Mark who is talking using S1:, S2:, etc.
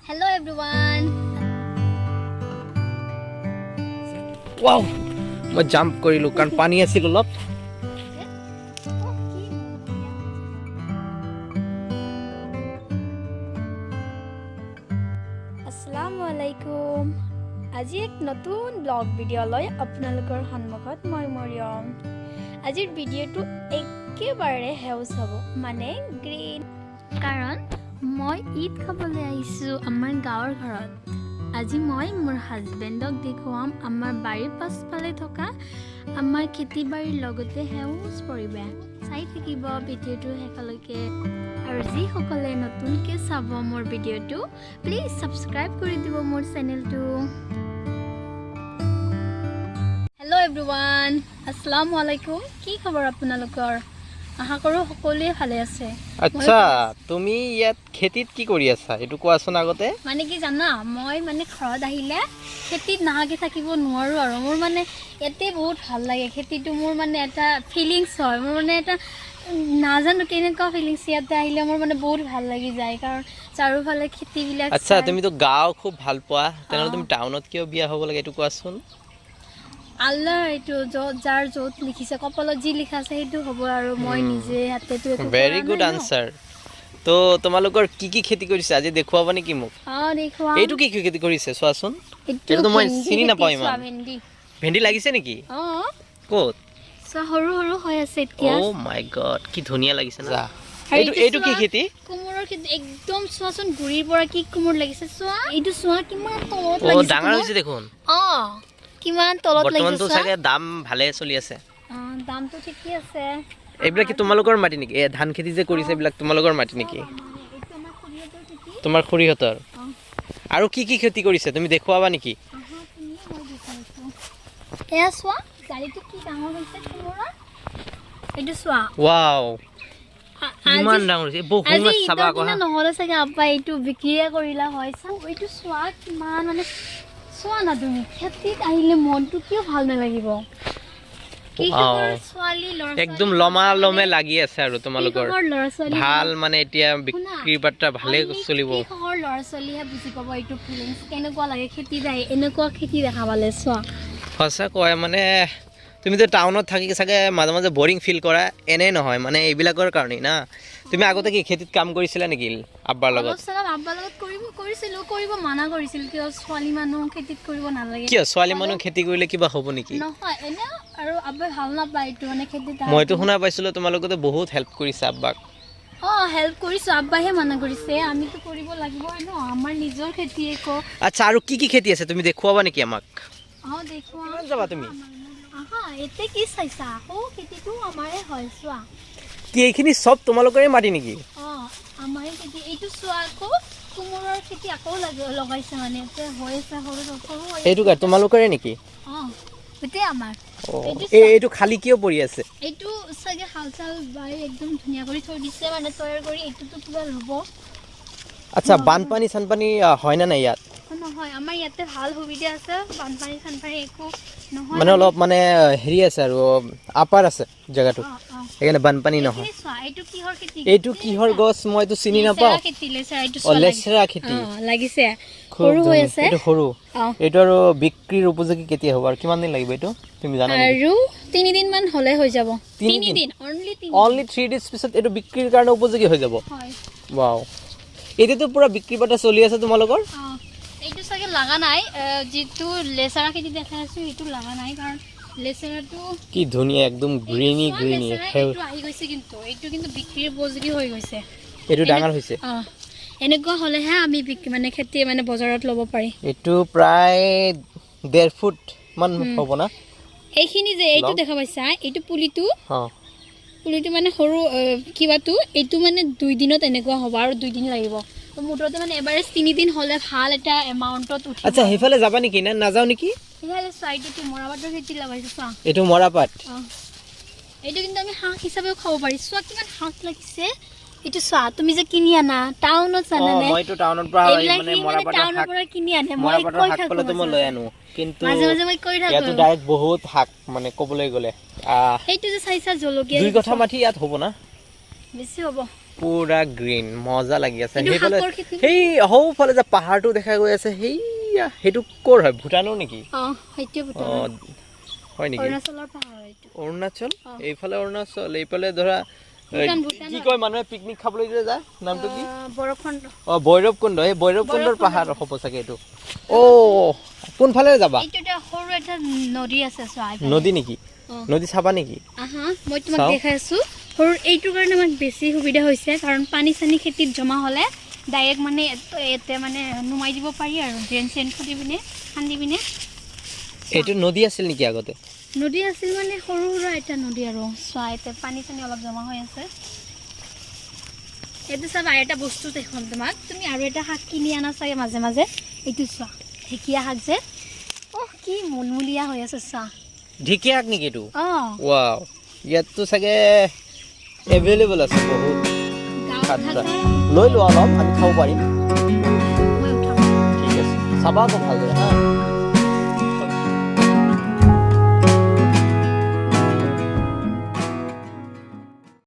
S1: Hello everyone.
S2: Wow! মই jump কৰিলো কাৰণ পানী আছিল অলপ।
S1: Assalamu alaikum. আজি এক নতুন ব্লগ ভিডিঅ' লৈ আপোনালোকৰ সন্মুখত মই মৰিয়ম। আজিৰ ভিডিঅ'টো একেবাৰে হেউজ হ'ব মানে গ্ৰীণ কাৰণ মই ঈদ খাবলৈ আহিছোঁ আমাৰ গাঁৱৰ ঘৰত। আজি মই মোৰ হাজবেণ্ডক দেখুৱাম আমাৰ বাৰীৰ পাছফালে থকা আমাৰ খেতি বাৰীৰ লগতে সেউজ পৰিৱেশ। চাই থাকিব ভিডিঅ'টো শেষলৈকে আৰু যিসকলে নতুনকৈ চাব মোৰ ভিডিঅ'টো প্লিজ ছাবস্ক্ৰাইব কৰি দিব মোৰ চেনেলটো। হেল্ল' এভৰিৱান, আসসালামু আলাইকুম। কি খবৰ আপোনালোকৰ? আশা কৰোঁ সকলোৱে ভালে আছে।
S2: আচ্ছা, তুমি ইয়াত খেতিত কি কৰি আছা এইটো কোৱাচোন আগতে।
S1: মানে কি জানা, মই মানে ঘৰত আহিলে খেতিত নাহাকৈ থাকিব নোৱাৰোঁ আৰু মোৰ মানে ইয়াতে বহুত ভাল লাগে। খেতিটো মোৰ মানে এটা ফিলিংছ হয়, মোৰ মানে এটা নাজানো কেনেকুৱা ফিলিংছ। ইয়াতে আহিলে মোৰ মানে বহুত ভাল লাগি যায় কাৰণ চাৰিওফালে খেতিবিলাক।
S2: আচ্ছা, তুমিতো গাঁও খুব ভাল পোৱা, তেনেহ'লে তুমি টাউনত কিয় বিয়া হ'ব লাগে এইটো কোৱাচোন।
S1: আল্লাহ এইটো যাৰ য'ত লিখিছে, কপালত যি লিখা আছে সেইটো হ'ব আৰু মই নিজে হাতেতো একো
S2: ভেৰি গুড আনচাৰ। তো তোমালোকৰ কি কি খেতি কৰিছে আজি দেখুৱাবা নেকি মোক?
S1: দেখুৱাম।
S2: এইটো কি কি খেতি কৰিছে চোৱাচোন। এইটো মই চিনি নাপাওঁ ইমান। ভেন্দি লাগিছে নেকি? ক'ত?
S1: সৰু সৰু হৈ আছে এতিয়া।
S2: অ' মাই গড, কি ধুনীয়া লাগিছে না। এইটো কি খেতি?
S1: কোমোৰৰ খেতি। একদম চোৱাচোন গুৰিৰ পৰা কি কোমোৰ লাগিছে চোৱা। এইটো চোৱা কিমান তলত
S2: লাগিছে।
S1: লাগিছে।
S2: ডাঙৰ হৈছে দেখোন।
S1: কিমান তলত লাগিছে।
S2: বৰ্তমানটো চাগে দাম ভালে চলি আছে।
S1: দামটো ঠিকই আছে।
S2: এইবিলাক কি তোমালোকৰ মাটি নেকি? এই ধান খেতি যে কৰিছে এইবিলাক তোমালোকৰ মাটি নেকি? তোমাৰ খুৰীহঁতৰ। আৰু কি কি খেতি কৰিছে তুমি দেখুৱাবা নেকি?
S1: এয়া চোৱা গাড়ীটো কি ডাঙৰ হৈছে কোমোৰৰ। এইটো চোৱা।
S2: ৱাও, ইমান ডাঙৰ হৈছে। বহুত চাবা আকৌ
S1: নহ'লে চাগে আব্বা এইটো বিক্ৰীয়ে কৰিলা হয়। এইটো চোৱা কিমান মানে চোৱা না তুমি, খেতিত আহিলে মনটো কিয় ভাল নালাগিব।
S2: একদম লমালমে লাগি আছে আৰু তোমালোকৰ ভাল মানে এতিয়া বিক্ৰী বাৰ্তা ভালে চলিব।
S1: ল'ৰা ছোৱালীহে বুজি পাব এইটো ফিলিংছ কেনেকুৱা লাগে খেতিত আহি এনেকুৱা খেতি দেখা পালে। চোৱা
S2: সঁচা কয় মানে তুমিতো টাউনত থাকি চাগে মাজে মাজে বৰিং ফিল কৰা। এনেই নহয় মানে এইবিলাকৰ কাৰণেই না। তুমি আগতে কি খেতিত কাম কৰিছিলা নেকি আব্বাৰ লগত?
S1: আব্বাৰ লগত কৰিছিলোঁ, কৰিব মানা কৰিছিল কিয় ছোৱালী মানুহ খেতিত কৰিব নালাগে।
S2: কিয় ছোৱালী মানুহ খেতি কৰিলে কিবা হ'ব নেকি?
S1: নহয় এনে আৰু আব্বাই ভাল নাপায় এইটো মানে খেতিত।
S2: মইতো শুনা পাইছিলোঁ তোমালোকে বহুত হেল্প কৰিছা আব্বাক।
S1: হেল্প কৰিছোঁ, আব্বাইহে মানা কৰিছে। আমিতো কৰিব লাগিবই ন, আমাৰ নিজৰ খেতি একো।
S2: আচ্ছা, আৰু কি কি খেতি আছে তুমি দেখুৱাবা নেকি আমাক?
S1: দেখুৱাম।
S2: যাবা তুমি?
S1: এতিয়া কি চাইছা? আকৌ খেতিটো আমাৰে হয় চোৱা।
S2: কি এইখিনি চব তোমালোকৰে মাটি নেকি?
S1: আমাৰে খেতি। এইটো চোৱা আকৌ কোমোৰৰ খেতি আকৌ লগাইছে মানে হৈ আছে সৰু সৰু।
S2: এইটো তোমালোকৰে নেকি?
S1: গোটেই আমাৰ।
S2: এইটো খালী কিয় পৰি আছে?
S1: এইটো চাগে হাল চাল বাই একদম ধুনীয়া কৰি থৈ দিছে মানে তৈয়াৰ কৰি। এইটোতো কিবা ৰুব।
S2: আচ্ছা, বানপানী চানপানী হয় না নাই ইয়াত?
S1: নহয়, আমাৰ ইয়াতে ভাল সুবিধা আছে, বানপানী চানপানী একো নহয়।
S2: মানে অলপ মানে হেৰি আছে আৰু আপাৰ আছে জেগাটো, সেইকাৰণে বানপানী নহয়। এইটো কিহৰ গছ মইতো চিনি নাপাওঁ। লেচেৰা খেতি
S1: লাগিছে, সৰু হৈ আছে।
S2: এইটো সৰু। এইটো আৰু বিক্ৰীৰ উপযোগী কেতিয়া হ'ব আৰু কিমান দিন লাগিব এইটো তুমি জানা নেকি?
S1: আৰু 3 দিন মান হ'লে হৈ যাব। 3 দিন
S2: অনলি 3 days পিছত এইটো বিক্ৰীৰ কাৰণে উপযোগী হৈ যাব। ৱাও, এতিয়াতো পুৰা বিক্ৰী বাটা চলি আছে তোমালোকৰ?
S1: এইটো চাগে লগা নাই, যিটো লেচেৰা খেতি দেখাই আছো সেইটো লগা নাই কাৰণ লেচেৰাটো
S2: কি ধুনীয়া একদম গ্ৰীনি গ্ৰীনি
S1: আহি গৈছে, কিন্তু এইটো কিন্তু বিক্ৰীৰ উপযোগী হৈ গৈছে।
S2: এইটো ডাঙৰ হৈছে।
S1: এনেকুৱা হ'লেহে আমি মানে খেতি মানে বজাৰত ল'ব পাৰি।
S2: এইটো প্ৰায় 1.5 ফুট মান হ'ব না?
S1: এইখিনি যে এইটো দেখা পাইছা, এইটো পুলিটো মানে সৰু কিবাটো, এইটো মানে 2 দিনত এনেকুৱা হ'ব আৰু 2 দিন লাগিব। মুঠতে মানে এবাৰে 3 দিন হ'লে ভাল এটা এমাউণ্টত উঠিব।
S2: আচ্ছা, সেইফালে যাবা নেকি না নাযাওঁ নেকি?
S1: সেইফালে চাইডটো মৰাপাটৰ খেতি লগাইছে চোৱা।
S2: এইটো মৰাপাট।
S1: এইটো কিন্তু আমি শাক হিচাপেও খাব পাৰি। চোৱা কিমান শাক লাগিছে। এইটো চোৱা, তুমি যে কিনি আনা টাউনত জানানে?
S2: মইতো টাউনৰ পৰা মানে মৰাপাটৰ শাক
S1: কিনি আনে।
S2: মৰাপাটৰ শাক পালেতো মই লৈ আনো, কিন্তু
S1: মাজে মাজে মই কৈ থাকো
S2: ইয়াতো ডাইৰেক্ট বহুত শাক মানে ক'বলৈ গ'লে।
S1: এইটো যে চাইছা জলকীয়া
S2: 2 কঠা মাটি ইয়াত হ'ব না?
S1: বেছি হ'ব।
S2: পুৰা গ্ৰীণ মজা লাগি আছে
S1: এইটো
S2: সেইফালে
S1: শাকৰ খেতি?
S2: সেই সৌফালে যে পাহাৰটো দেখা গৈ আছে সেইয়া সেইটো ক'ৰ হয় ভূটানৰ নেকি
S1: সেইটোৱে
S2: অ
S1: ভূটানৰ
S2: হয় নেকি
S1: অৰুণাচলৰ পাহাৰ এইটো
S2: অৰুণাচল এইফালে অৰুণাচল এইফালে ধৰা
S1: ভূটান
S2: কি কয় মানুহে পিকনিক খাবলৈ যে যায় নামটো কি
S1: বৰফখণ্ড
S2: ভৈৰৱকুণ্ড এই ভৈৰৱকুণ্ডৰ পাহাৰ হ'ব চাগে এইটো অ কোনফালে যাবা
S1: এইটো এটা সৰু এটা নদী আছে চোৱা
S2: নদী নেকি নদী চাবা নেকি
S1: মই তোমাক দেখাই আছো সৰু এইটোৰ কাৰণে আমাক বেছি সুবিধা হৈছে কাৰণ পানী চানী খেতিত জমা হ'লে ডাইৰেক্ট মানে ইয়াতে মানে নুমাই দিব পাৰি আৰু ড্ৰেইন চেইন খুলি পিনে খান্দি পিনে
S2: এইটো নদী আছিল নেকি আগতে
S1: নদী আছিল মানে সৰু সুৰা এটা নদী আৰু চোৱা ইয়াতে পানী চানী অলপ জমা হৈ আছে এইটো চাবা এটা বস্তু দেখুৱাম তোমাক তুমি আৰু এটা শাক কিনি আনা চাগে মাজে মাজে এইটো চোৱা ঢেকীয়া শাক যে কি মুলমুলীয়া হৈ আছে চোৱা
S2: ঢেকীয়া শাক নেকি এইটো ৱাও ইয়াততো চাগে এভেইলেবল আছে বহুত লৈ লোৱা অলপ আমি খাব পাৰিম ঠিক আছে চাবা আকৌ ভালদৰে হা